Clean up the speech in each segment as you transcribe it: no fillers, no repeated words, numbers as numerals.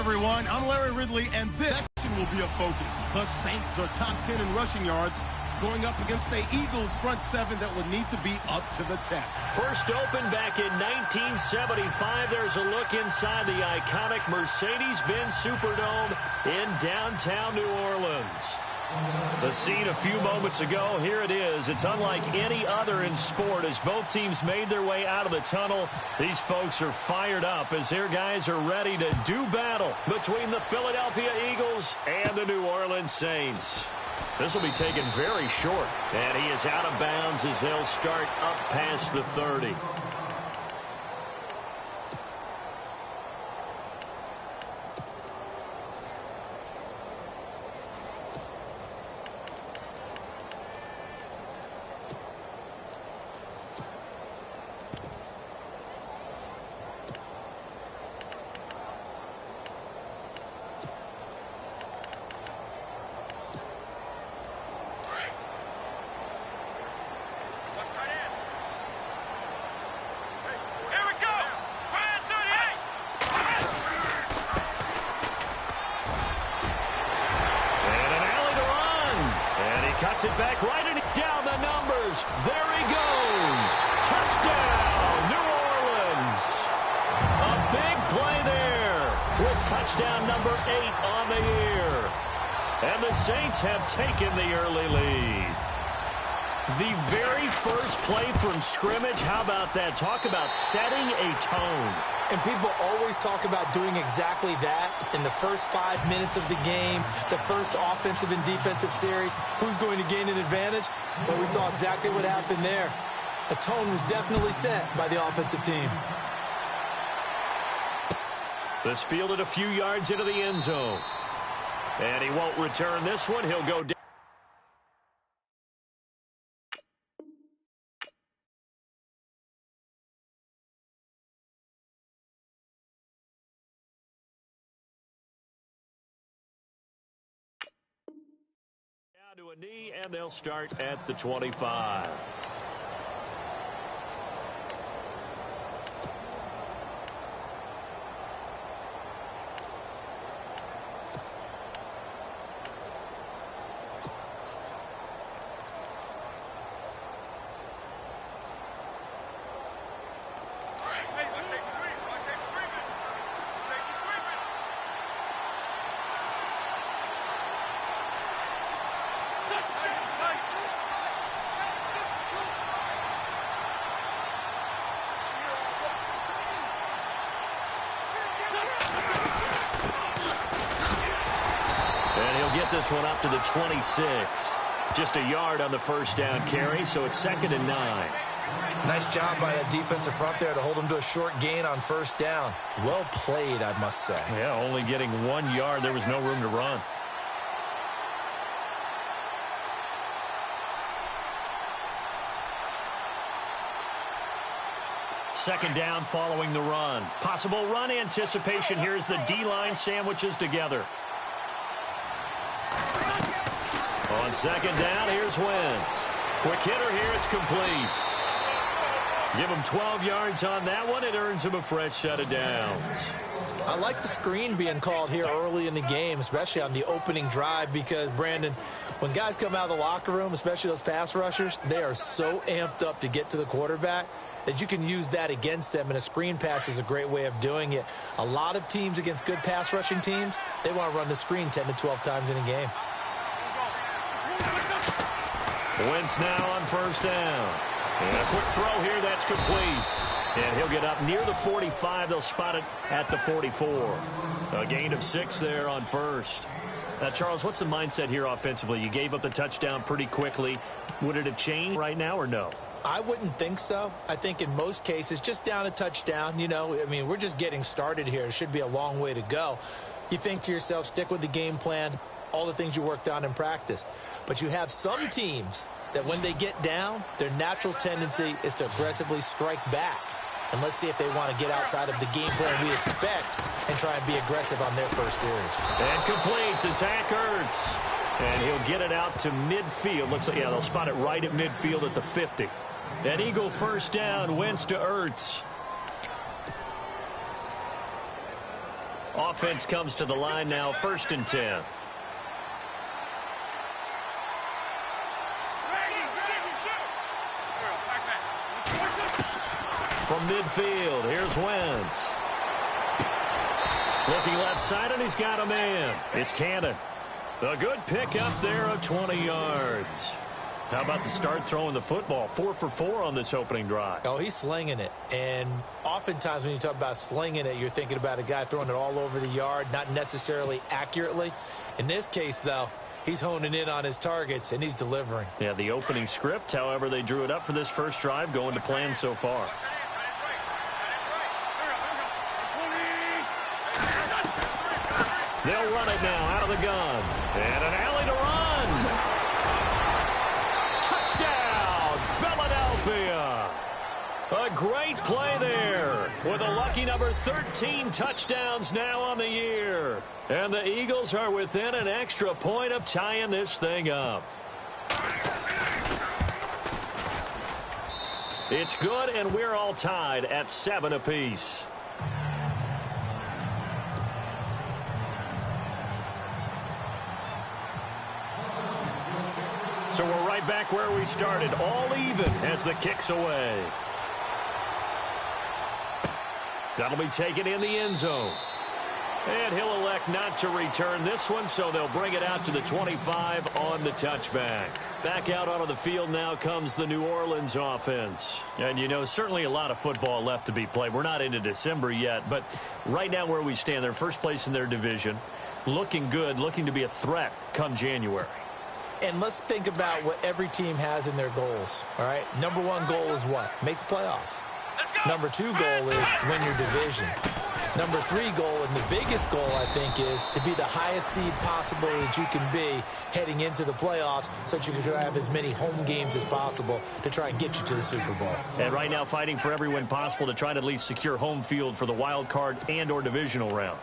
everyone. I'm Larry Ridley, and this will be a focus. The Saints are top 10 in rushing yards, going up against the Eagles' front seven that will need to be up to the test. First opened back in 1975. There's a look inside the iconic Mercedes-Benz Superdome in downtown New Orleans. The scene a few moments ago, here it is. It's unlike any other in sport as both teams made their way out of the tunnel. These folks are fired up as their guys are ready to do battle between the Philadelphia Eagles and the New Orleans Saints. This will be taken very short, and he is out of bounds as they'll start up past the 30. Cuts it back right and down the numbers. There he goes. Touchdown, New Orleans. A big play there with touchdown number 8 on the year. And the Saints have taken the early lead. The very first play from scrimmage, how about that? Talk about setting a tone. And people always talk about doing exactly that in the first 5 minutes of the game, the first offensive and defensive series. Who's going to gain an advantage? Well, we saw exactly what happened there. A tone was definitely set by the offensive team. This fielded a few yards into the end zone. And he won't return this one. He'll go down. To a knee, and they'll start at the 25. Get this one up to the 26. Just a yard on the first down carry, so it's 2nd and 9. Nice job by that defensive front there to hold him to a short gain on first down. Well played, I must say. Yeah, only getting 1 yard. There was no room to run. Second down following the run. Possible run anticipation. Here's the D-line sandwiches together. On second down, here's Wentz. Quick hitter here, it's complete. Give him 12 yards on that one. It earns him a fresh set of downs. I like the screen being called here early in the game, especially on the opening drive, because, Brandon, when guys come out of the locker room, especially those pass rushers, they are so amped up to get to the quarterback that you can use that against them, and a screen pass is a great way of doing it. A lot of teams against good pass rushing teams, they want to run the screen 10 to 12 times in a game. Wentz now on first down. And a quick throw here, that's complete. And he'll get up near the 45. They'll spot it at the 44. A gain of 6 there on first. Now, Charles, what's the mindset here offensively? You gave up the touchdown pretty quickly. Would it have changed right now or no? I wouldn't think so. I think in most cases, just down a touchdown, you know, I mean, we're just getting started here. It should be a long way to go. You think to yourself, stick with the game plan, all the things you worked on in practice. But you have some teams that when they get down, their natural tendency is to aggressively strike back. And let's see if they want to get outside of the game plan we expect and try and be aggressive on their first series. And complete to Zach Ertz. And he'll get it out to midfield. Looks like, yeah, they'll spot it right at midfield at the 50. An Eagle first down, Wentz to Ertz. Offense comes to the line now, 1st and 10. From midfield, here's Wentz. Looking left side, and he's got a man. It's Cannon. A good pickup there of 20 yards. How about the start throwing the football? 4 for 4 on this opening drive. Oh, he's slinging it. And oftentimes when you talk about slinging it, you're thinking about a guy throwing it all over the yard, not necessarily accurately. In this case, though, he's honing in on his targets, and he's delivering. Yeah, the opening script, however, they drew it up for this first drive, going to plan so far. They'll run it now out of the gun. And an alley to run. Touchdown, Philadelphia. A great play there with a lucky number 13 touchdowns now on the year. And the Eagles are within an extra point of tying this thing up. It's good, and we're all tied at 7 apiece. So we're right back where we started, all even as the kick's away. That'll be taken in the end zone. And he'll elect not to return this one, so they'll bring it out to the 25 on the touchback. Back out onto the field now comes the New Orleans offense. And, you know, certainly a lot of football left to be played. We're not into December yet, but right now where we stand, they're first place in their division, looking good, looking to be a threat come January. And let's think about what every team has in their goals, all right? Number 1 goal is what? Make the playoffs. Number 2 goal is win your division. Number 3 goal, and the biggest goal, I think, is to be the highest seed possible that you can be heading into the playoffs so that you can try to have as many home games as possible to try and get you to the Super Bowl. And right now fighting for every win possible to try to at least secure home field for the wild card and or divisional round.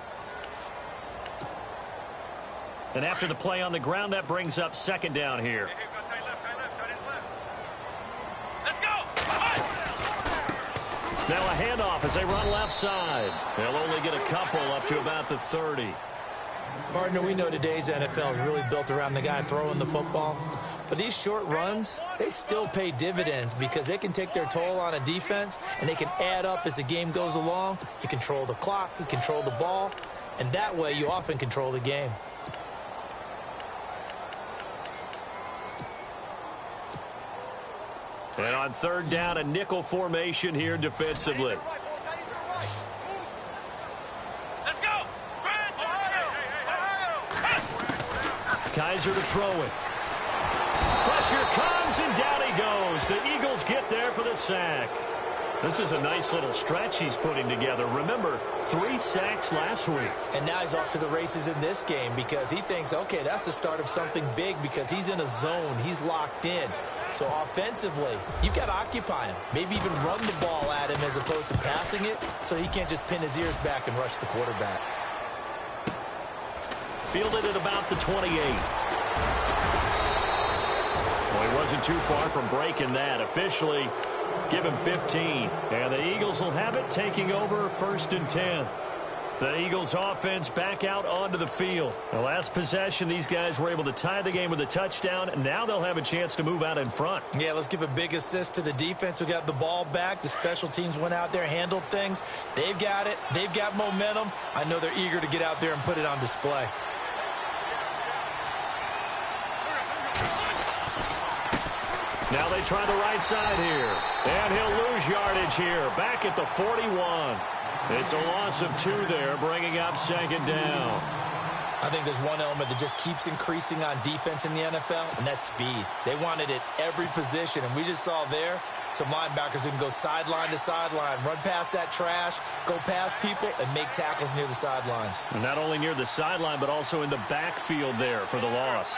And after the play on the ground, that brings up 2nd down here. Now a handoff as they run left side. They'll only get a couple up to about the 30. Partner, we know today's NFL is really built around the guy throwing the football. But these short runs, they still pay dividends because they can take their toll on a defense, and they can add up as the game goes along. You control the clock, you control the ball, and that way you often control the game. And on 3rd down, a nickel formation here defensively. Kaiser to throw it. Pressure comes, and down he goes. The Eagles get there for the sack. This is a nice little stretch he's putting together. Remember, 3 sacks last week. And now he's off to the races in this game because he thinks, okay, that's the start of something big because he's in a zone. He's locked in. So offensively, you've got to occupy him. Maybe even run the ball at him as opposed to passing it so he can't just pin his ears back and rush the quarterback. Fielded at about the 28. Well, he wasn't too far from breaking that. Officially, give him 15. And the Eagles will have it, taking over 1st and 10. The Eagles offense back out onto the field. The last possession, these guys were able to tie the game with a touchdown. Now they'll have a chance to move out in front. Yeah, let's give a big assist to the defense who got the ball back. The special teams went out there, handled things. They've got it. They've got momentum. I know they're eager to get out there and put it on display. Now they try the right side here. And he'll lose yardage here. Back at the 41. It's a loss of 2 there, bringing up 2nd down. I think there's one element that just keeps increasing on defense in the NFL, and that's speed. They want it at every position, and we just saw there some linebackers who can go sideline to sideline, run past that trash, go past people, and make tackles near the sidelines. And not only near the sideline, but also in the backfield there for the loss.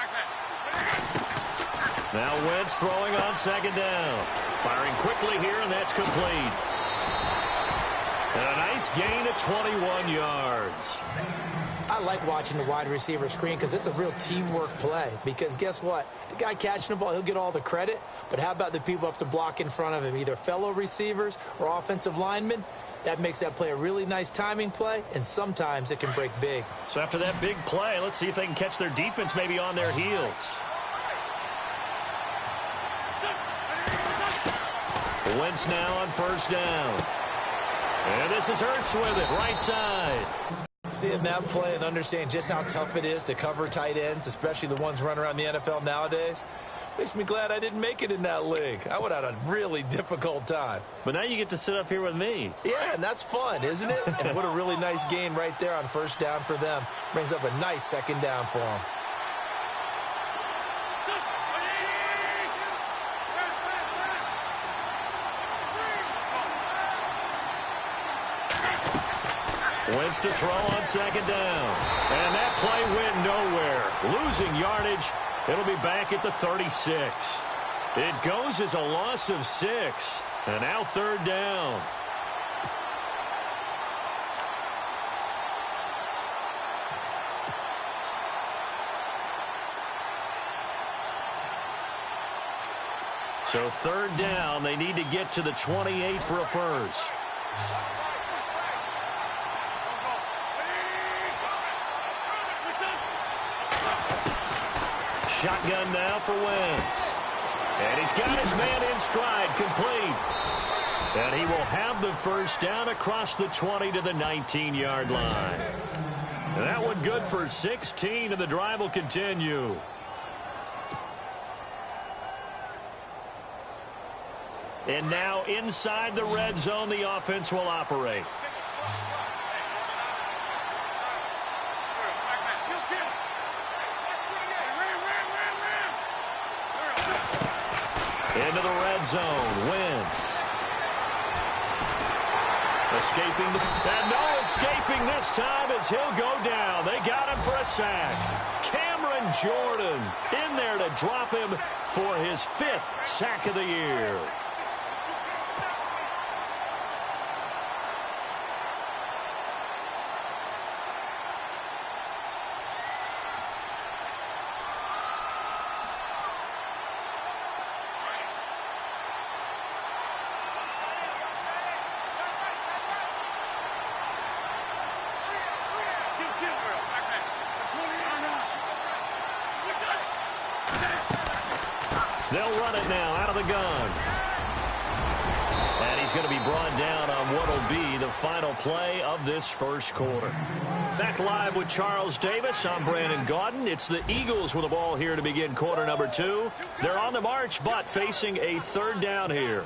Now Wentz throwing on 2nd down. Firing quickly here, and that's complete. And a nice gain of 21 yards. I like watching the wide receiver screen because it's a real teamwork play. Because guess what? The guy catching the ball, he'll get all the credit. But how about the people up to block in front of him, either fellow receivers or offensive linemen? That makes that play a really nice timing play, and sometimes it can break big. So after that big play, let's see if they can catch their defense maybe on their heels. Wentz now on first down. And this is Hurts with it, right side. Seeing that play and understanding just how tough it is to cover tight ends, especially the ones running around the NFL nowadays, makes me glad I didn't make it in that league. I would have had a really difficult time. But now you get to sit up here with me. Yeah, and that's fun, isn't it? And what a really nice gain right there on first down for them. Brings up a nice second down for them. Wentz to throw on second down. And that play went nowhere. Losing yardage. It'll be back at the 36. It goes as a loss of 6. And now third down. So third down, they need to get to the 28 for a first. Shotgun now for Wentz. And he's got his man in stride, complete. And he will have the first down across the 20 to the 19-yard line. And that one good for 16, and the drive will continue. And now inside the red zone, the offense will operate. Into the red zone, Wentz. Escaping, and no escaping this time as he'll go down. They got him for a sack. Cameron Jordan in there to drop him for his 5th sack of the year. They'll run it now out of the gun. And he's going to be brought down on what will be the final play of this first quarter. Back live with Charles Davis. I'm Brandon Gaudin. It's the Eagles with the ball here to begin quarter number 2. They're on the march, but facing a third down here.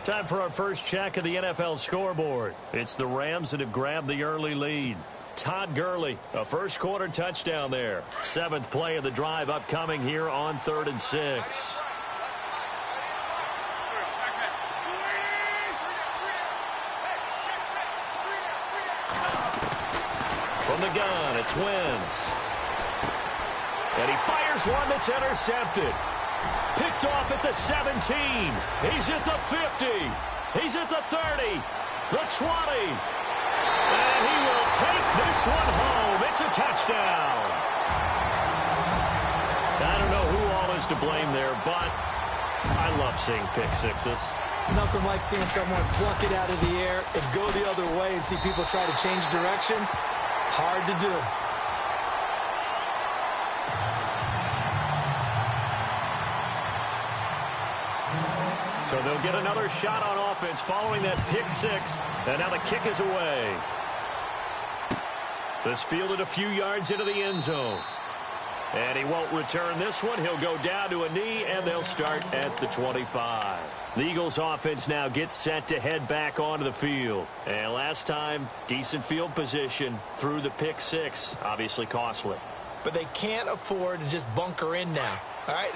Time for our first check of the NFL scoreboard. It's the Rams that have grabbed the early lead. Todd Gurley, a first quarter touchdown there. 7th play of the drive upcoming here on 3rd and 6. From the gun, it's Wentz. And he fires one that's intercepted. Picked off at the 17. He's at the 50. He's at the 30. The 20. And he will take this one home. It's a touchdown. I don't know who all is to blame there, but I love seeing pick sixes. Nothing like seeing someone pluck it out of the air and go the other way and see people try to change directions. Hard to do. So they'll get another shot on offense following that pick six. And now the kick is away. This fielded a few yards into the end zone. And he won't return this one. He'll go down to a knee, and they'll start at the 25. The Eagles offense now gets set to head back onto the field. And last time, decent field position through the pick six. Obviously costly. But they can't afford to just bunker in now. All right,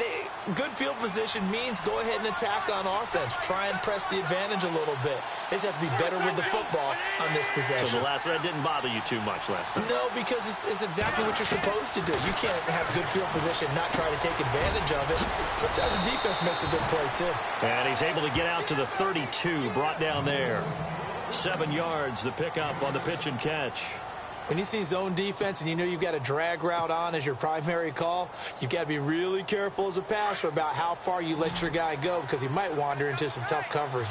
good field position means go ahead and attack on offense. Try and press the advantage a little bit. They just have to be better with the football on this possession. So that didn't bother you too much last time? No, because it's exactly what you're supposed to do. You can't have good field position, not try to take advantage of it. Sometimes the defense makes a good play, too. And he's able to get out to the 32, brought down there. 7 yards, the pickup on the pitch and catch. When you see zone defense and you know you've got a drag route on as your primary call, you've got to be really careful as a passer about how far you let your guy go because he might wander into some tough coverage.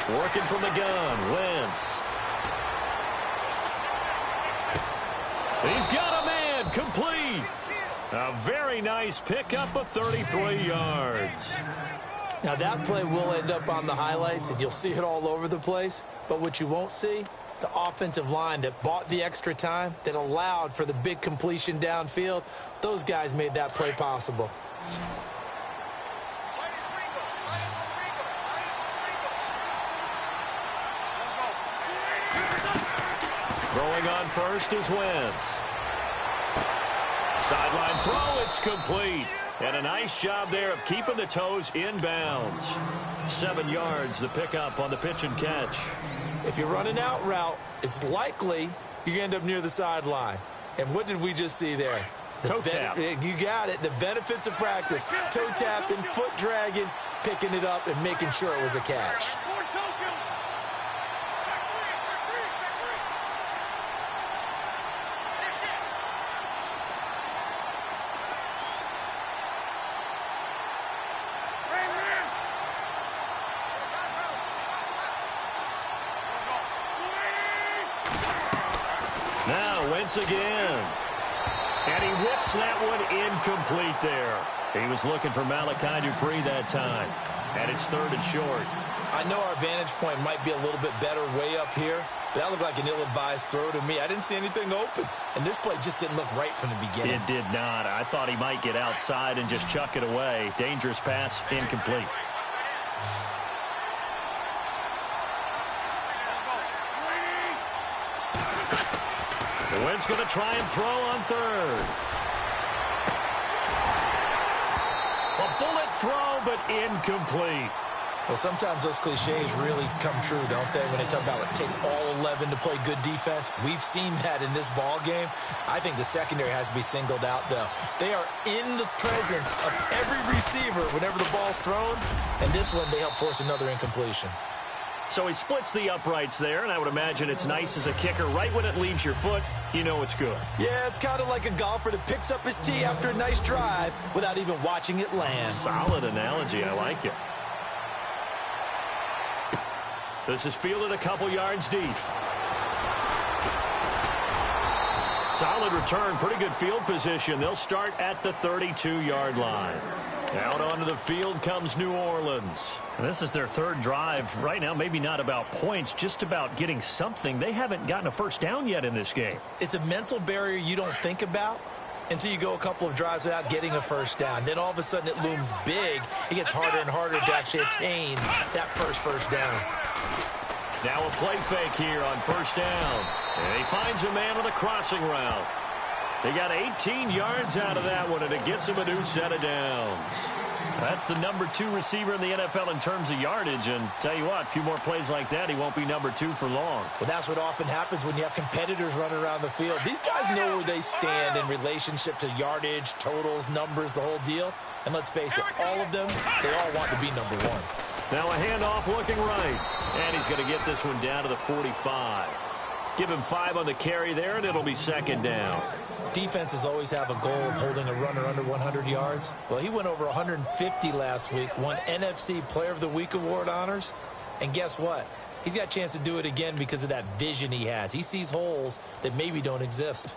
Working from the gun, Wentz. He's got a man, complete. A very nice pickup of 33 yards. Now, that play will end up on the highlights, and you'll see it all over the place. But what you won't see, the offensive line that bought the extra time, that allowed for the big completion downfield, those guys made that play possible. Throwing on first is Wentz. Sideline throw, it's complete. And a nice job there of keeping the toes in bounds. 7 yards, the pickup on the pitch and catch. If you're running out route, it's likely you end up near the sideline. And what did we just see there? Toe tap. You got it. The benefits of practice. Toe tapping, foot dragging, picking it up, and making sure it was a catch. Now Wentz again. And he whips that one incomplete there. He was looking for Malachi Dupree that time. And it's 3rd and short. I know our vantage point might be a little bit better way up here, but that looked like an ill-advised throw to me. I didn't see anything open. And this play just didn't look right from the beginning. It did not. I thought he might get outside and just chuck it away. Dangerous pass, incomplete. Wentz going to try and throw on 3rd. A bullet throw, but incomplete. Well, sometimes those cliches really come true, don't they? When they talk about it takes all 11 to play good defense. We've seen that in this ball game. I think the secondary has to be singled out, though. They are in the presence of every receiver whenever the ball's thrown. And this one, they help force another incompletion. So he splits the uprights there, and I would imagine it's nice as a kicker. Right when it leaves your foot, you know it's good. Yeah, it's kind of like a golfer that picks up his tee after a nice drive without even watching it land. Solid analogy. I like it. This is fielded a couple yards deep. Solid return. Pretty good field position. They'll start at the 32-yard line. Out onto the field comes New Orleans. And this is their 3rd drive. Right now, maybe not about points, just about getting something. They haven't gotten a first down yet in this game. It's a mental barrier you don't think about until you go a couple of drives without getting a first down. Then all of a sudden it looms big. It gets harder and harder to actually attain that first down. Now a play fake here on 1st down. And he finds a man on a crossing route. They got 18 yards out of that one, and it gets him a new set of downs. That's the number 2 receiver in the NFL in terms of yardage, and tell you what, a few more plays like that, he won't be number 2 for long. Well, that's what often happens when you have competitors running around the field. These guys know where they stand in relationship to yardage, totals, numbers, the whole deal. And let's face it, all of them, they all want to be number 1. Now a handoff looking right, and he's going to get this one down to the 45. Give him 5 on the carry there, and it'll be 2nd down. Defenses always have a goal of holding a runner under 100 yards. Well, he went over 150 last week, won NFC Player of the Week award honors. And guess what? He's got a chance to do it again because of that vision he has. He sees holes that maybe don't exist.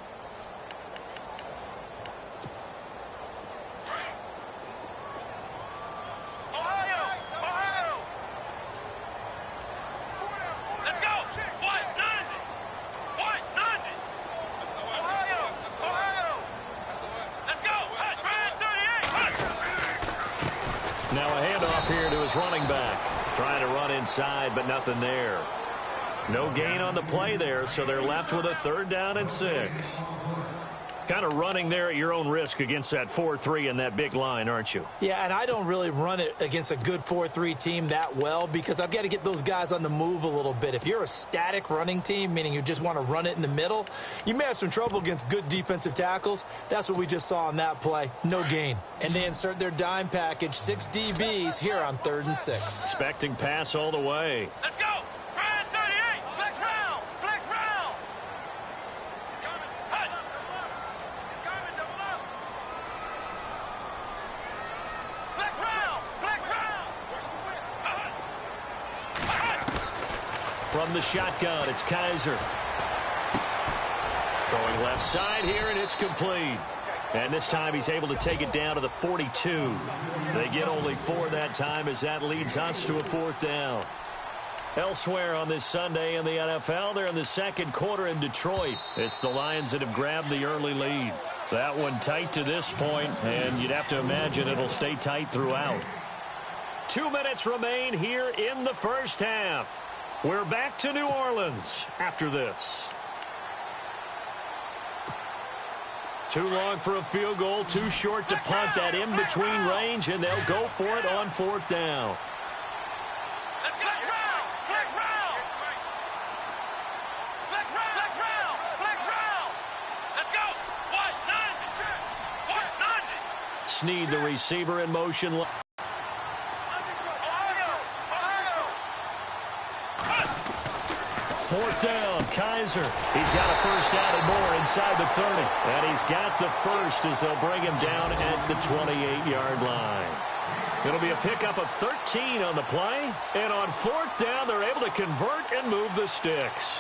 Now a handoff here to his running back. Trying to run inside, but nothing there. No gain on the play there, so they're left with a 3rd down and 6. Kind of running there at your own risk against that 4-3 and that big line, aren't you? Yeah, and I don't really run it against a good 4-3 team that well because I've got to get those guys on the move a little bit. If you're a static running team, meaning you just want to run it in the middle, you may have some trouble against good defensive tackles. That's what we just saw on that play. No gain. And they insert their dime package, 6 DBs here on 3rd and 6. Expecting pass all the way. Let's go! Ryan 38! Flex round! Flex round! Flex round! Flex round! from the shotgun. It's Kaiser. Throwing left side here, and it's complete. And this time he's able to take it down to the 42. They get only 4 that time as that leads us to a 4th down. Elsewhere on this Sunday in the NFL, they're in the second quarter in Detroit. It's the Lions that have grabbed the early lead. That one tight to this point, and you'd have to imagine it'll stay tight throughout. 2 minutes remain here in the first half. We're back to New Orleans after this. Too long for a field goal, too short to punt that in between range, and they'll go for it on 4th down. Snead, the receiver, in motion. Fourth down, Kaiser. He's got a first down and more inside the 30. And he's got the first as they'll bring him down at the 28-yard line. It'll be a pickup of 13 on the play. And on 4th down, they're able to convert and move the sticks.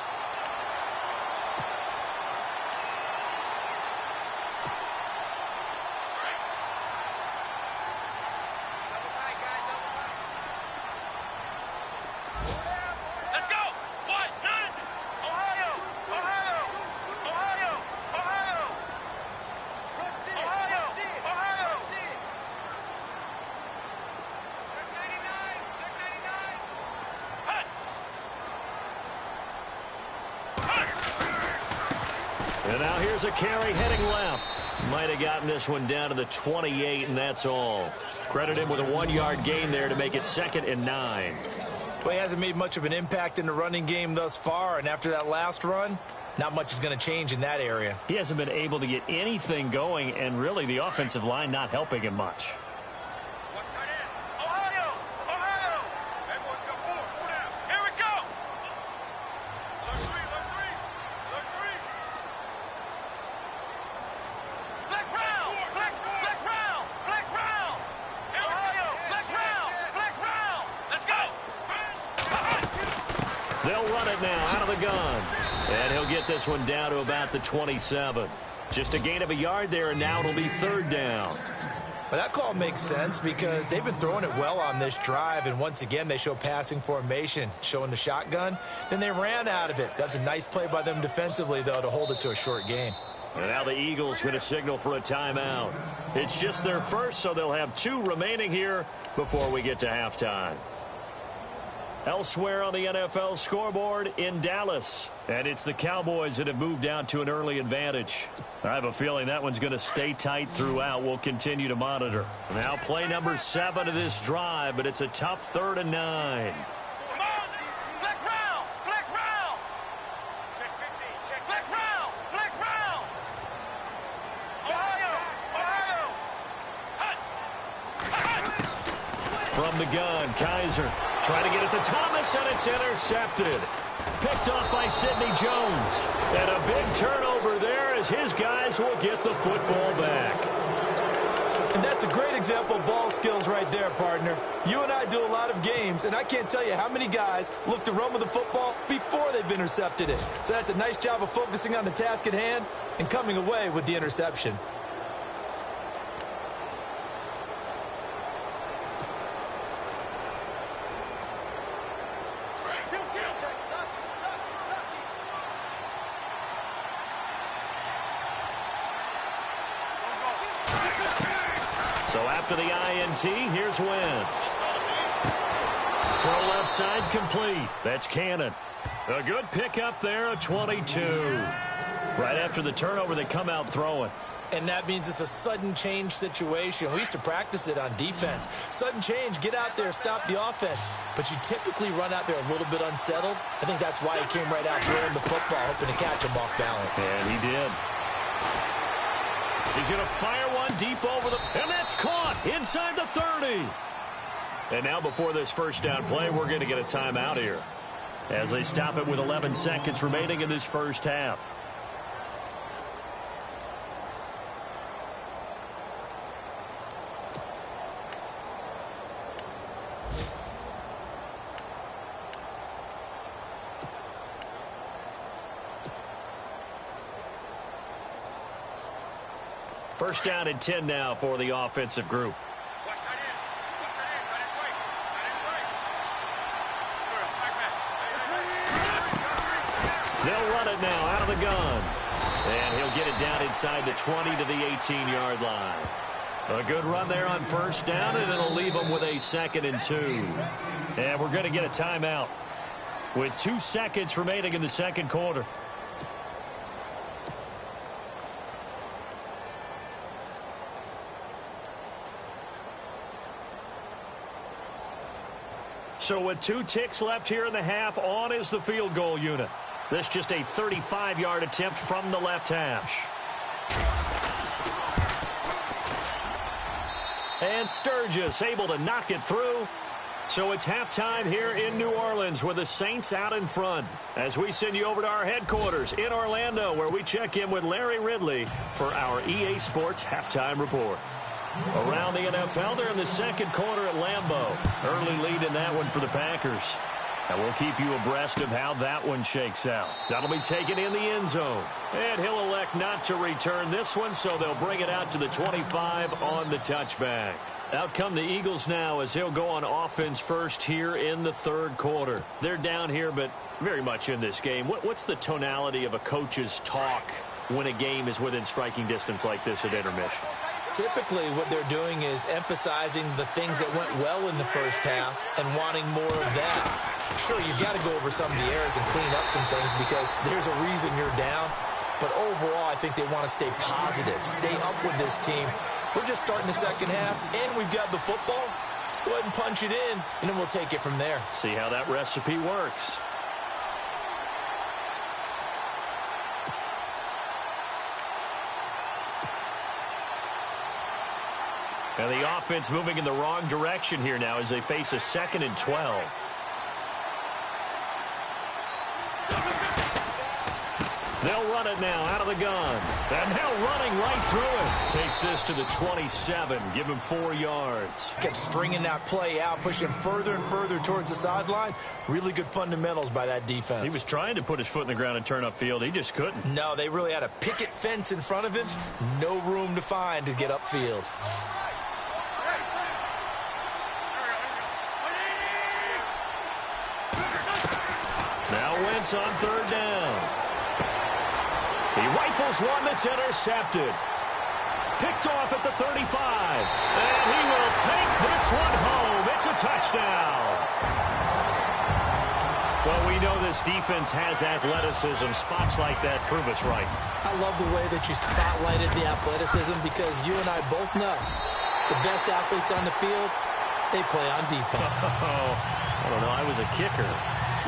And now here's a carry heading left. Might have gotten this one down to the 28, and that's all. Credit him with a 1-yard gain there to make it 2nd and 9. Well, he hasn't made much of an impact in the running game thus far, and after that last run, not much is going to change in that area. He hasn't been able to get anything going, and really the offensive line not helping him much. They'll run it now out of the gun. And he'll get this one down to about the 27. Just a gain of a yard there, and now it'll be 3rd down. But that call makes sense because they've been throwing it well on this drive, and once again they show passing formation, showing the shotgun. Then they ran out of it. That's a nice play by them defensively, though, to hold it to a short gain. And now the Eagles going to signal for a timeout. It's just their first, so they'll have 2 remaining here before we get to halftime. Elsewhere on the NFL scoreboard in Dallas. And it's the Cowboys that have moved out to an early advantage. I have a feeling that one's going to stay tight throughout. We'll continue to monitor. Now play number 7 of this drive, but it's a tough 3rd and 9. From the gun, Kaiser trying to get it to Thomas, and it's intercepted. Picked off by Sidney Jones. And a big turnover there as his guys will get the football back. And that's a great example of ball skills right there, partner. You and I do a lot of games, and I can't tell you how many guys look to run with the football before they've intercepted it. So that's a nice job of focusing on the task at hand and coming away with the interception. So after the INT, here's Wentz. Throw left side complete. That's Cannon. A good pickup there, a 22. Right after the turnover, they come out throwing. And that means it's a sudden change situation. We used to practice it on defense. Sudden change, get out there, stop the offense. But you typically run out there a little bit unsettled. I think that's why he came right out throwing the football, hoping to catch him off balance. And he did. He's going to fire one deep over the... And that's caught inside the 30. And now before this first down play, we're going to get a timeout here as they stop it with 11 seconds remaining in this first half. First down and 10 now for the offensive group. They'll run it now out of the gun. And he'll get it down inside the 20 to the 18-yard line. A good run there on first down, and it'll leave them with a 2nd and 2. And we're going to get a timeout with 2 seconds remaining in the second quarter. So with 2 ticks left here in the half, on is the field goal unit. This just a 35-yard attempt from the left hash. And Sturgis able to knock it through. So it's halftime here in New Orleans with the Saints out in front. As we send you over to our headquarters in Orlando, where we check in with Larry Ridley for our EA Sports Halftime Report. Around the NFL, they're in the second quarter at Lambeau. Early lead in that one for the Packers. And we'll keep you abreast of how that one shakes out. That'll be taken in the end zone. And he'll elect not to return this one, so they'll bring it out to the 25 on the touchback. Out come the Eagles now as they'll go on offense first here in the third quarter. They're down here, but very much in this game. What's the tonality of a coach's talk when a game is within striking distance like this at intermission? Typically, what they're doing is emphasizing the things that went well in the first half and wanting more of that. Sure, you've got to go over some of the errors and clean up some things because there's a reason you're down. But overall, I think they want to stay positive, stay up with this team. We're just starting the second half, and we've got the football. Let's go ahead and punch it in, and then we'll take it from there. See how that recipe works. And the offense moving in the wrong direction here now as they face a 2nd and 12. They'll run it now out of the gun. And now running right through it. Takes this to the 27. Give him 4 yards. Kept stringing that play out, pushing him further and further towards the sideline. Really good fundamentals by that defense. He was trying to put his foot in the ground and turn upfield. He just couldn't. No, they really had a picket fence in front of him. No room to find to get upfield. Now Wentz on third down. He rifles one that's intercepted. Picked off at the 35. And he will take this one home. It's a touchdown. Well, we know this defense has athleticism. Spots like that prove us right. I love the way that you spotlighted the athleticism because you and I both know the best athletes on the field, they play on defense. Oh, I don't know. I was a kicker.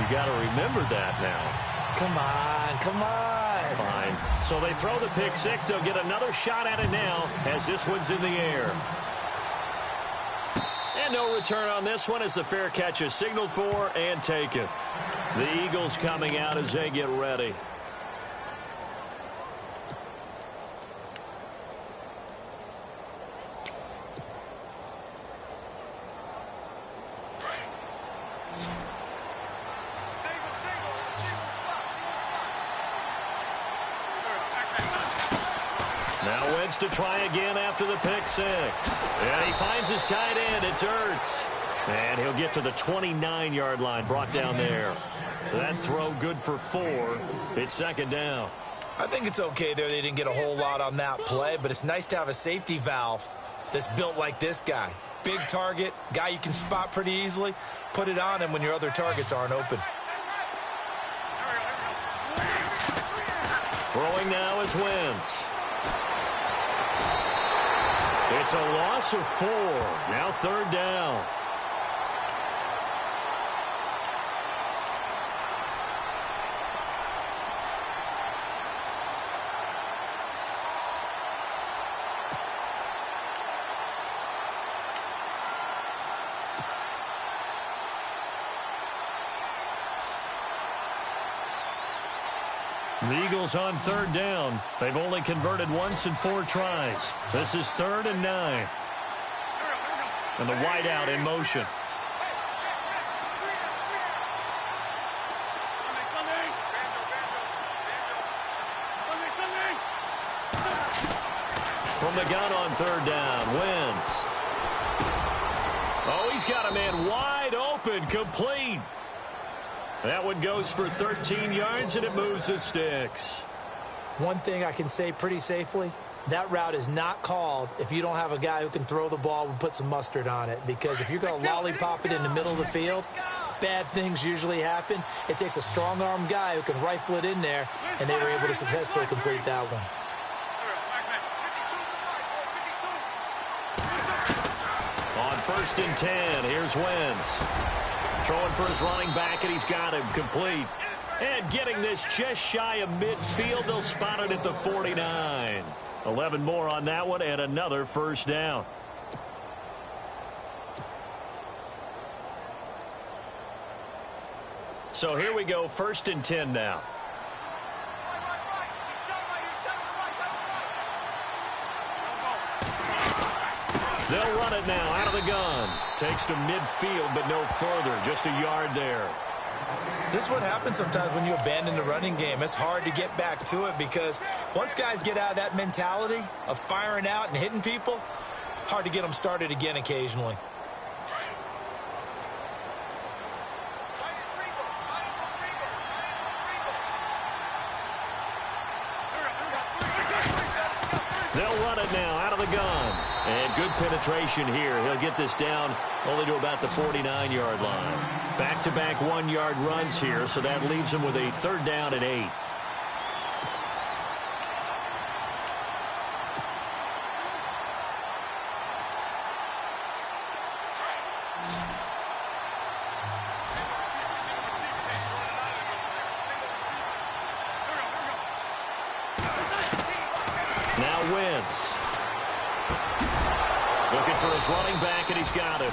You got to remember that now. Come on, come on. Fine. So they throw the pick six. They'll get another shot at it now as this one's in the air. And no return on this one as the fair catch is signaled for and taken. The Eagles coming out as they get ready. Now Wentz to try again after the pick six. And he finds his tight end. It's Ertz. And he'll get to the 29-yard line, brought down there. That throw good for 4. It's second down. I think it's okay there. They didn't get a whole lot on that play, but it's nice to have a safety valve that's built like this guy. Big target, guy you can spot pretty easily. Put it on him when your other targets aren't open. Throwing now is Wentz. It's a loss of 4. Now third down. The Eagles on third down. They've only converted once in 4 tries. This is 3rd and 9. And the wideout in motion. From the gun on third down, Wentz. Oh, he's got a man wide open, complete. That one goes for 13 yards, and it moves the sticks. One thing I can say pretty safely, that route is not called if you don't have a guy who can throw the ball and put some mustard on it. Because if you're going to lollipop it in the middle of the field, bad things usually happen. It takes a strong-arm guy who can rifle it in there, and they were able to successfully complete that one. On 1st and 10, here's Wentz. Throwing for his running back, and he's got him complete. And getting this just shy of midfield, they'll spot it at the 49. 11 more on that one, and another first down. So here we go, 1st and 10 now. They'll run it now out of the gun. Takes to midfield, but no further. Just a yard there. This is what happens sometimes when you abandon the running game. It's hard to get back to it because once guys get out of that mentality of firing out and hitting people, hard to get them started again occasionally. They'll run it now out of the gun. And good penetration here. He'll get this down only to about the 49-yard line. Back-to-back 1-yard runs here, so that leaves him with a 3rd down and 8. Now Wentz. Looking for his running back, and he's got him.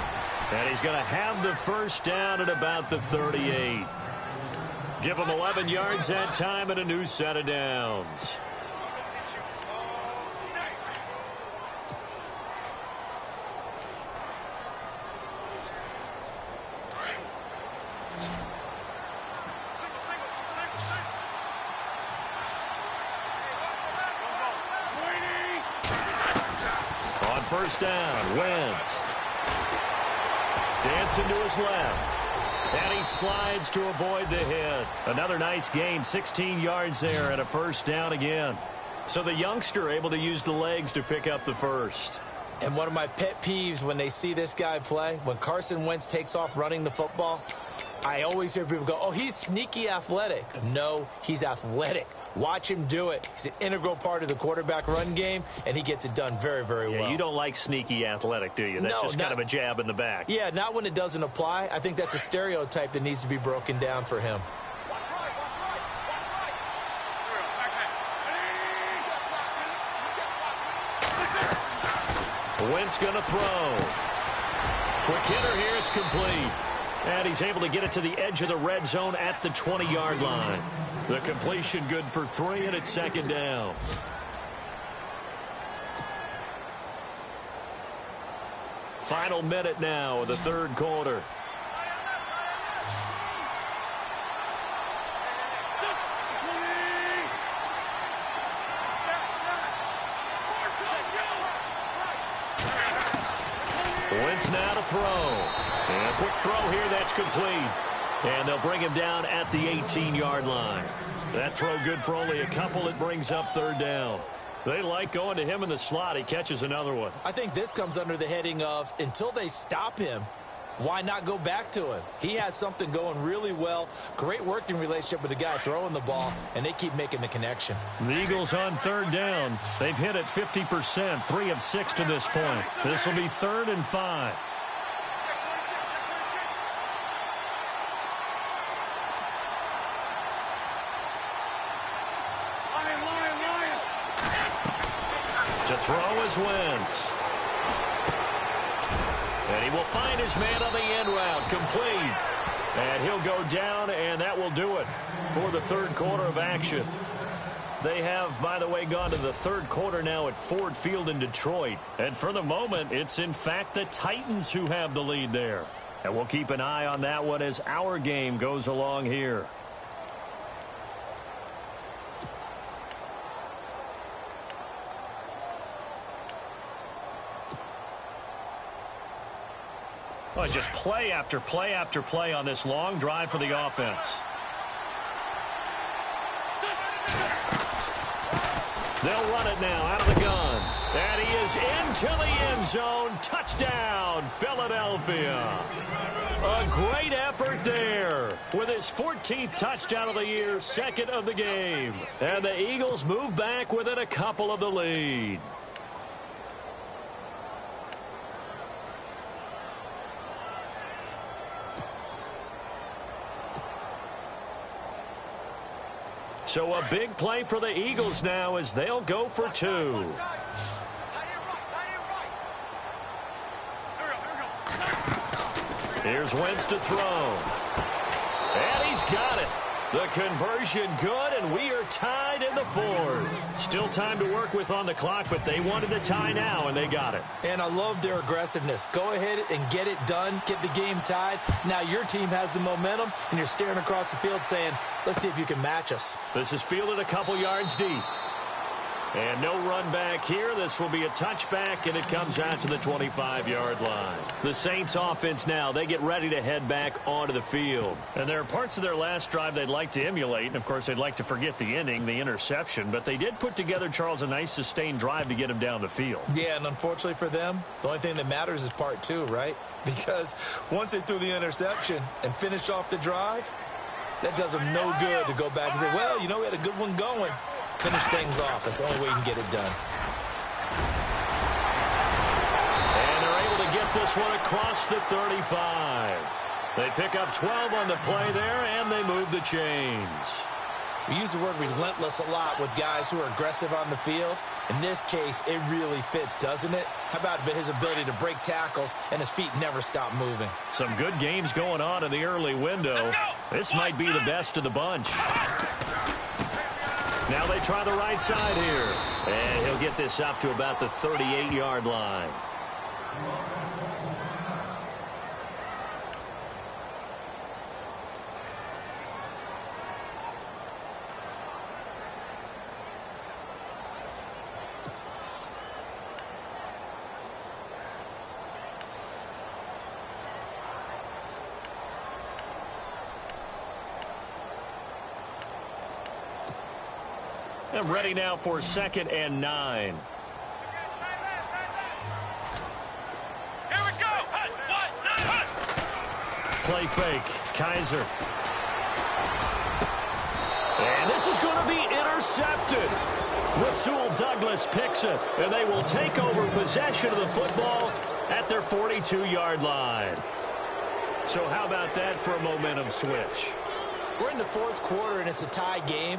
And he's going to have the first down at about the 38. Give him 11 yards that time and a new set of downs. On 1st down, Wentz. Dancing to his left. And he slides to avoid the hit. Another nice gain, 16 yards there, and a first down again. So the youngster able to use the legs to pick up the first. And one of my pet peeves when they see this guy play, when Carson Wentz takes off running the football, I always hear people go, oh, he's sneaky athletic. No, he's athletic. Watch him do it. He's an integral part of the quarterback run game, and he gets it done very, very well. You don't like sneaky athletic, do you? That's just kind of a jab in the back. Yeah, not when it doesn't apply. I think that's a stereotype that needs to be broken down for him. Wentz going to throw. Quick hitter here. It's complete. And he's able to get it to the edge of the red zone at the 20-yard line. The completion good for 3, and it's 2nd down. Final minute now of the 3rd quarter. Wentz now to throw. And a quick throw here, that's complete. And they'll bring him down at the 18-yard line. That throw good for only a couple. It brings up 3rd down. They like going to him in the slot. He catches another one. I think this comes under the heading of until they stop him, why not go back to him? He has something going really well. Great working relationship with the guy throwing the ball, and they keep making the connection. The Eagles on 3rd down. They've hit it 50%, 3 of 6 to this point. This will be 3rd and 5. To throw is Wentz. And he will find his man on the end route, complete. And he'll go down, and that will do it for the 3rd quarter of action. They have, by the way, gone to the 3rd quarter now at Ford Field in Detroit. And for the moment, it's in fact the Titans who have the lead there. And we'll keep an eye on that one as our game goes along here. Well, just play after play after play on this long drive for the offense. They'll run it now out of the gun. And he is into the end zone. Touchdown, Philadelphia. A great effort there with his 14th touchdown of the year, second of the game. And the Eagles move back within a couple of the lead. So a big play for the Eagles now as they'll go for two. Here's Wentz to throw. And he's got it. The conversion good, and we are tied in the fourth. Still time to work with on the clock, but they wanted the tie now, and they got it. And I love their aggressiveness. Go ahead and get it done. Get the game tied. Now your team has the momentum, and you're staring across the field saying, let's see if you can match us. This is fielded a couple yards deep. And no run back here. This will be a touchback, and it comes out to the 25-yard line. The Saints offense now, they get ready to head back onto the field. And there are parts of their last drive they'd like to emulate. And, of course, they'd like to forget the inning, the interception. But they did put together, Charles, a nice sustained drive to get him down the field. Yeah, and unfortunately for them, the only thing that matters is part two, right? Because once they threw the interception and finished off the drive, that does them no good to go back and say, well, you know, we had a good one going. Finish things off. That's the only way you can get it done. And they're able to get this one across the 35. They pick up 12 on the play there, and they move the chains. We use the word relentless a lot with guys who are aggressive on the field. In this case, it really fits, doesn't it? How about his ability to break tackles and his feet never stop moving? Some good games going on in the early window. This might be the best of the bunch. Now they try the right side here. And he'll get this up to about the 38-yard line. And ready now for 2nd and 9. Here we go. Play fake. Kaiser. And this is going to be intercepted. Rasul Douglas picks it. And they will take over possession of the football at their 42-yard line. So how about that for a momentum switch? We're in the fourth quarter, and it's a tie game.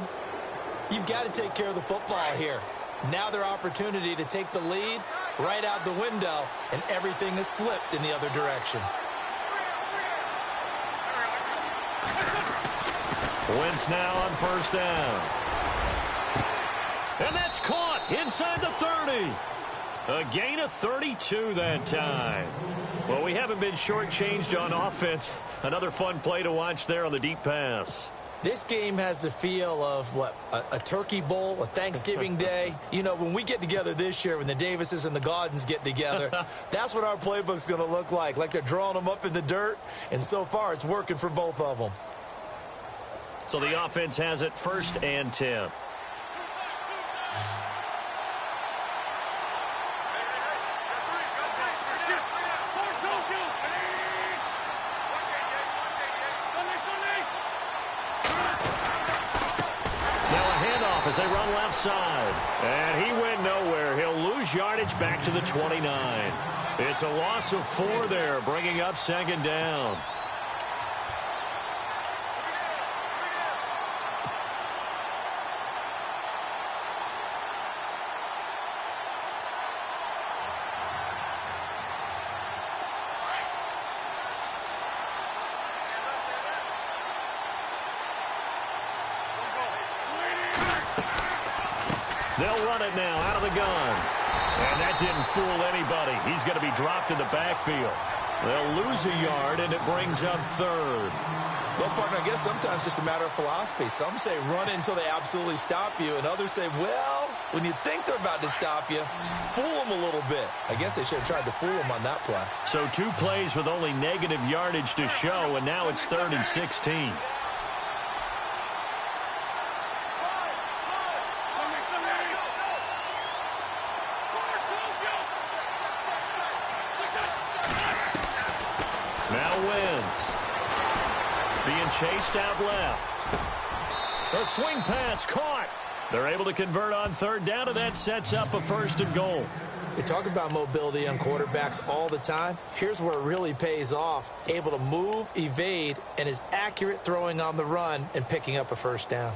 You've got to take care of the football here. Now their opportunity to take the lead right out the window, and everything is flipped in the other direction. Wentz now on first down. And that's caught inside the 30. A gain of 32 that time. Well, we haven't been shortchanged on offense. Another fun play to watch there on the deep pass. This game has the feel of, what, a turkey bowl, a Thanksgiving day. You know, when we get together this year, when the Davises and the Gaudens get together, that's what our playbook's going to look like they're drawing them up in the dirt, and so far it's working for both of them. So the offense has it 1st and 10. As they run left side. And he went nowhere. He'll lose yardage back to the 29. It's a loss of 4 there, bringing up 2nd down. They'll run it now out of the gun. And that didn't fool anybody. He's going to be dropped in the backfield. They'll lose a yard, and it brings up 3rd. Well, partner, I guess sometimes it's just a matter of philosophy. Some say run until they absolutely stop you, and others say, well, when you think they're about to stop you, fool them a little bit. I guess they should have tried to fool them on that play. So 2 plays with only negative yardage to show, and now it's 3rd and 16. Now Wentz being chased out left. A swing pass caught. They're able to convert on 3rd down, and that sets up a 1st and goal. They talk about mobility on quarterbacks all the time. Here's where it really pays off. Able to move, evade, and is accurate throwing on the run and picking up a 1st down.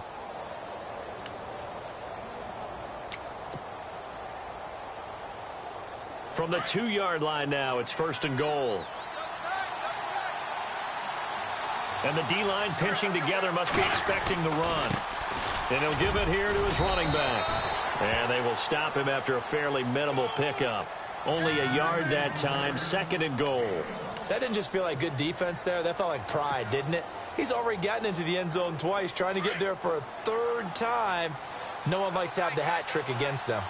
From the 2-yard line now, it's 1st and goal. And the D-line pinching together must be expecting the run. And he'll give it here to his running back. And they will stop him after a fairly minimal pickup. Only a yard that time, 2nd and goal. That didn't just feel like good defense there. That felt like pride, didn't it? He's already gotten into the end zone twice, trying to get there for a 3rd time. No one likes to have the hat trick against them.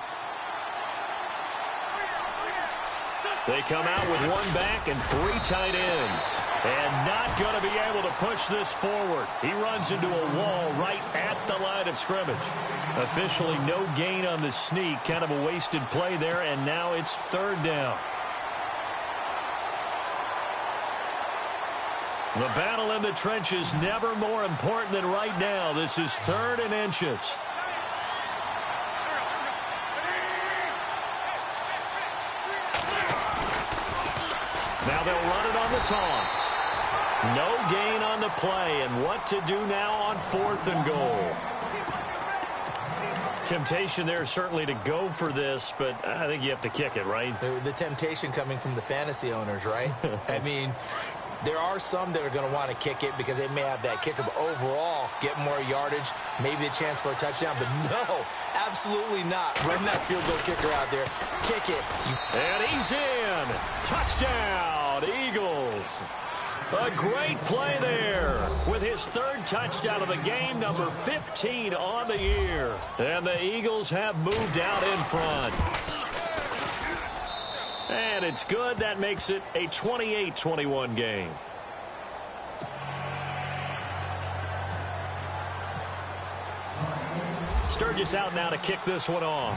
They come out with 1 back and 3 tight ends. And not going to be able to push this forward. He runs into a wall right at the line of scrimmage. Officially no gain on the sneak. Kind of a wasted play there, and now it's 3rd down. The battle in the trenches never more important than right now. This is 3rd and inches. Now they'll run it on the toss. No gain on the play, and what to do now on 4th and goal. Temptation there certainly to go for this, but I think you have to kick it, right? The temptation coming from the fantasy owners, right? I mean, there are some that are going to want to kick it because they may have that kicker, but overall, get more yardage, maybe a chance for a touchdown. But no, absolutely not. Run that field goal kicker out there. Kick it. And he's in. Touchdown, Eagles. A great play there with his 3rd touchdown of the game, number 15 on the year. And the Eagles have moved out in front. And it's good. That makes it a 28-21 game. Sturgis out now to kick this one off.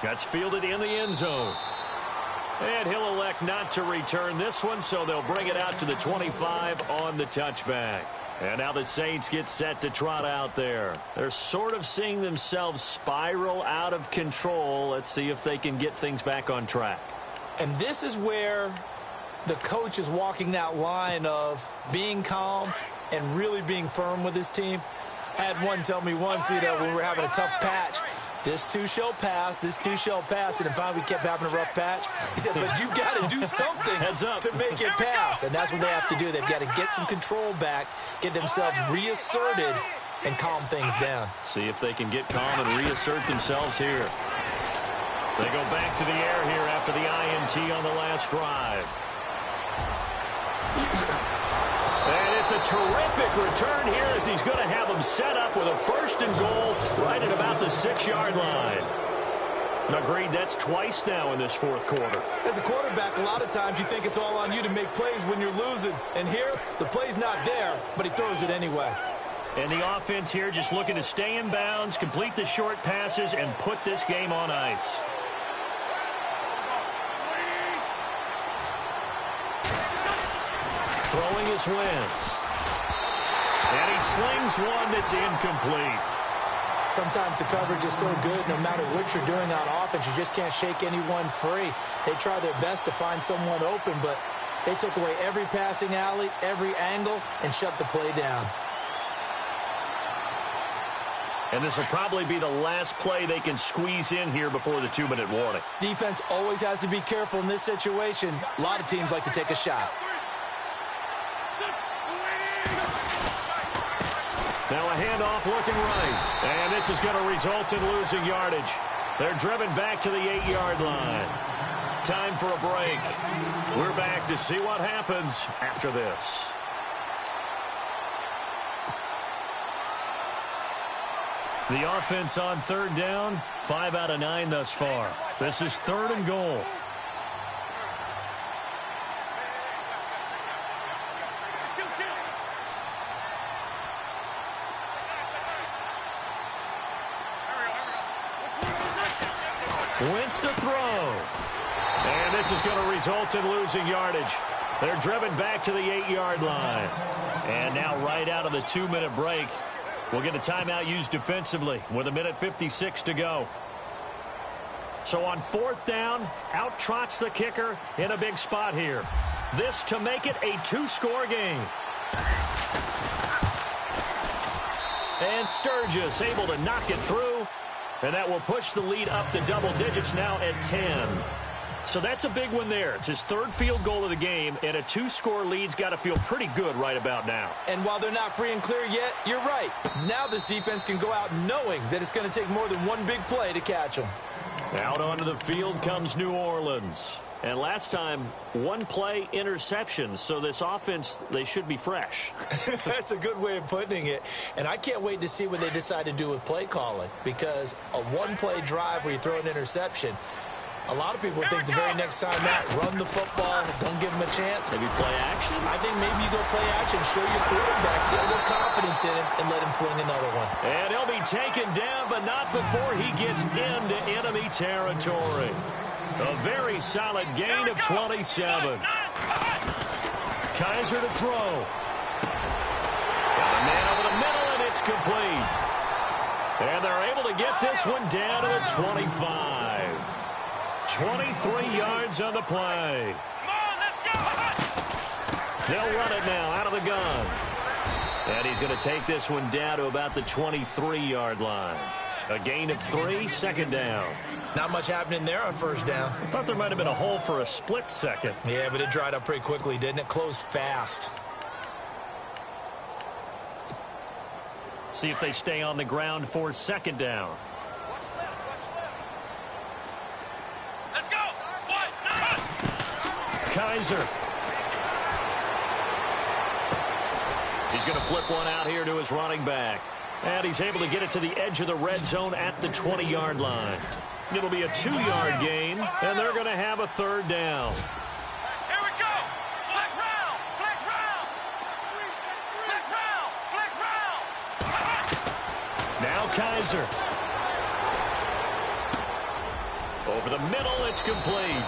That's fielded in the end zone. And he'll elect not to return this one, so they'll bring it out to the 25 on the touchback. And now the Saints get set to trot out there. They're sort of seeing themselves spiral out of control. Let's see if they can get things back on track. And this is where the coach is walking that line of being calm and really being firm with his team. I had one tell me once, when we were having a tough patch, this too shall pass, this too shall pass, and finally we kept having a rough patch. He said, but you've got to do something to make it pass, and that's what they have to do. They've got to get some control back, get themselves reasserted, and calm things down. See if they can get calm and reassert themselves here. They go back to the air here after the INT on the last drive. And it's a terrific return here as he's going to have them set up with a 1st and goal right at about the 6-yard line. Agreed, that's twice now in this 4th quarter. As a quarterback, a lot of times you think it's all on you to make plays when you're losing. And here, the play's not there, but he throws it anyway. And the offense here just looking to stay in bounds, complete the short passes, and put this game on ice. Throwing is Wentz. And he slings one that's incomplete. Sometimes the coverage is so good, no matter what you're doing on offense, you just can't shake anyone free. They try their best to find someone open, but they took away every passing alley, every angle, and shut the play down. And this will probably be the last play they can squeeze in here before the 2-minute warning. Defense always has to be careful in this situation. A lot of teams like to take a shot. Now a handoff looking right. And this is going to result in losing yardage. They're driven back to the 8-yard line. Time for a break. We're back to see what happens after this. The offense on 3rd down, 5 out of 9 thus far. This is 3rd and goal. Wentz to throw. And this is going to result in losing yardage. They're driven back to the 8-yard line. And now right out of the 2-minute break, we'll get a timeout used defensively with 1:56 to go. So on 4th down, out trots the kicker in a big spot here. This to make it a 2-score game. And Sturgis able to knock it through. And that will push the lead up to double digits now at 10. So that's a big one there. It's his 3rd field goal of the game, and a 2-score lead's got to feel pretty good right about now. And while they're not free and clear yet, you're right. Now this defense can go out knowing that it's going to take more than one big play to catch them. Out onto the field comes New Orleans. And last time, 1-play interceptions, so this offense, they should be fresh. That's a good way of putting it. And I can't wait to see what they decide to do with play calling, because a 1-play drive where you throw an interception, a lot of people think the very next time out, run the football, don't give them a chance. Maybe play action? I think maybe you go play action, show your quarterback, get a little confidence in him, and let him fling another one. And he'll be taken down, but not before he gets into enemy territory. A very solid gain of 27. Kaiser to throw. Got a man over the middle, and it's complete. And they're able to get this one down to the 25. 23 yards on the play. They'll run it now out of the gun. And he's going to take this one down to about the 23-yard line. A gain of 3, 2nd down. Not much happening there on 1st down. I thought there might have been a hole for a split second. Yeah, but it dried up pretty quickly, didn't it? Closed fast. See if they stay on the ground for 2nd down. Let's go. Kaiser. He's going to flip one out here to his running back. And he's able to get it to the edge of the red zone at the 20-yard line. It'll be a 2-yard gain, and they're going to have a 3rd down. Here we go. Flex round. Flex round. Flex round. Flex round. Now Kaiser. Over the middle, it's complete.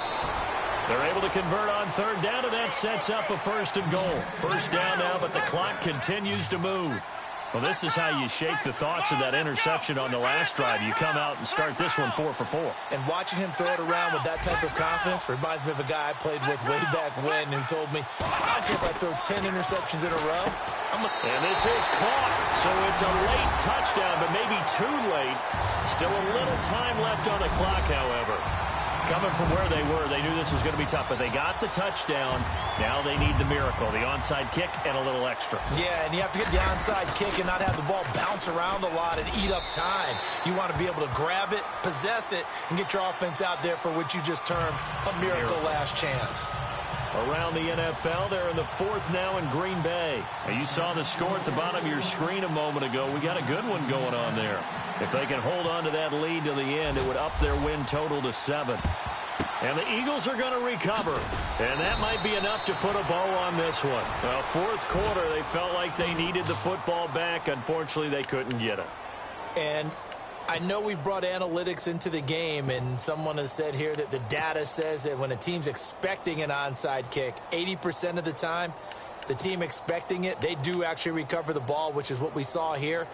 They're able to convert on 3rd down, and that sets up a 1st and goal. 1st down now, but the clock continues to move. Well, this is how you shake the thoughts of that interception on the last drive. You come out and start this one 4 for 4. And watching him throw it around with that type of confidence reminds me of a guy I played with way back when who told me, I don't care if I throw 10 interceptions in a row. And this is caught. So it's a late touchdown, but maybe too late. Still a little time left on the clock, however. Coming from where they were, they knew this was going to be tough, but they got the touchdown. Now they need the miracle, the onside kick and a little extra. Yeah, and you have to get the onside kick and not have the ball bounce around a lot and eat up time. You want to be able to grab it, possess it, and get your offense out there for what you just termed a miracle last chance. Around the NFL, they're in the 4th now in Green Bay. Now, you saw the score at the bottom of your screen a moment ago. We got a good one going on there. If they can hold on to that lead to the end, it would up their win total to 7. And the Eagles are going to recover. And that might be enough to put a bow on this one. Well, 4th quarter, they felt like they needed the football back. Unfortunately, they couldn't get it. And I know we brought analytics into the game, and someone has said here that the data says that when a team's expecting an onside kick, 80% of the time, the team expecting it, they do actually recover the ball, which is what we saw here.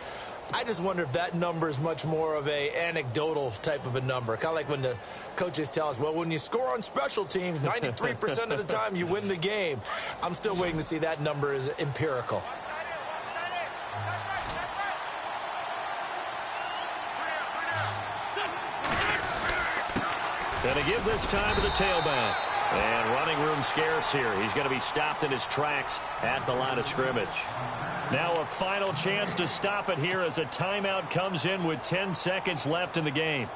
I just wonder if that number is much more of a anecdotal type of a number. Kind of like when the coaches tell us, well, when you score on special teams, 93% of the time you win the game. I'm still waiting to see that number is empirical. Going to give this time to the tailback. And running room scarce here. He's going to be stopped in his tracks at the line of scrimmage. Now a final chance to stop it here as a timeout comes in with 10 seconds left in the game.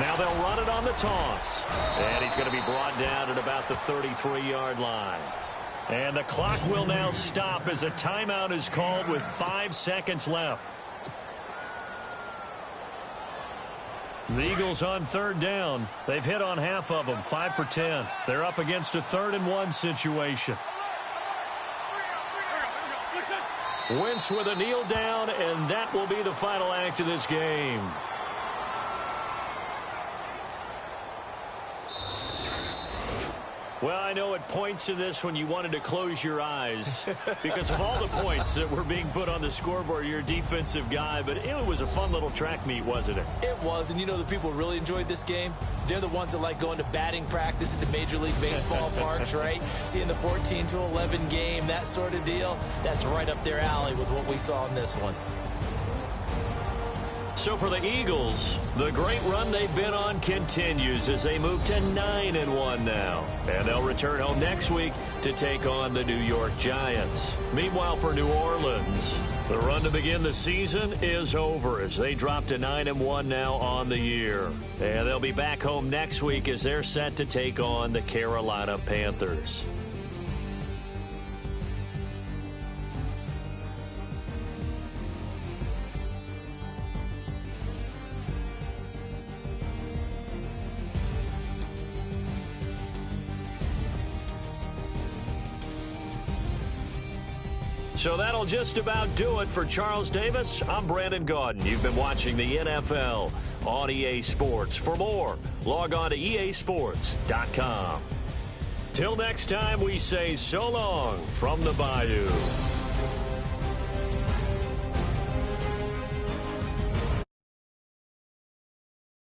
Now they'll run it on the toss. And he's going to be brought down at about the 33-yard line. And the clock will now stop as a timeout is called with 5 seconds left. The Eagles on third down. They've hit on half of them, 5 for 10. They're up against a 3rd and 1 situation. Wentz with a kneel down, and that will be the final act of this game. Well, I know at points in this when you wanted to close your eyes because of all the points that were being put on the scoreboard. You're a defensive guy, but it was a fun little track meet, wasn't it? It was, and you know the people who really enjoyed this game? They're the ones that like going to batting practice at the Major League Baseball parks, right? Seeing the 14-11 game, that sort of deal. That's right up their alley with what we saw in this one. So for the Eagles, the great run they've been on continues as they move to 9-1 now. And they'll return home next week to take on the New York Giants. Meanwhile, for New Orleans, the run to begin the season is over as they drop to 9-1 now on the year. And they'll be back home next week as they're set to take on the Carolina Panthers. So that'll just about do it for Charles Davis. I'm Brandon Gaudin. You've been watching the NFL on EA Sports. For more, log on to easports.com. Till next time, we say so long from the Bayou.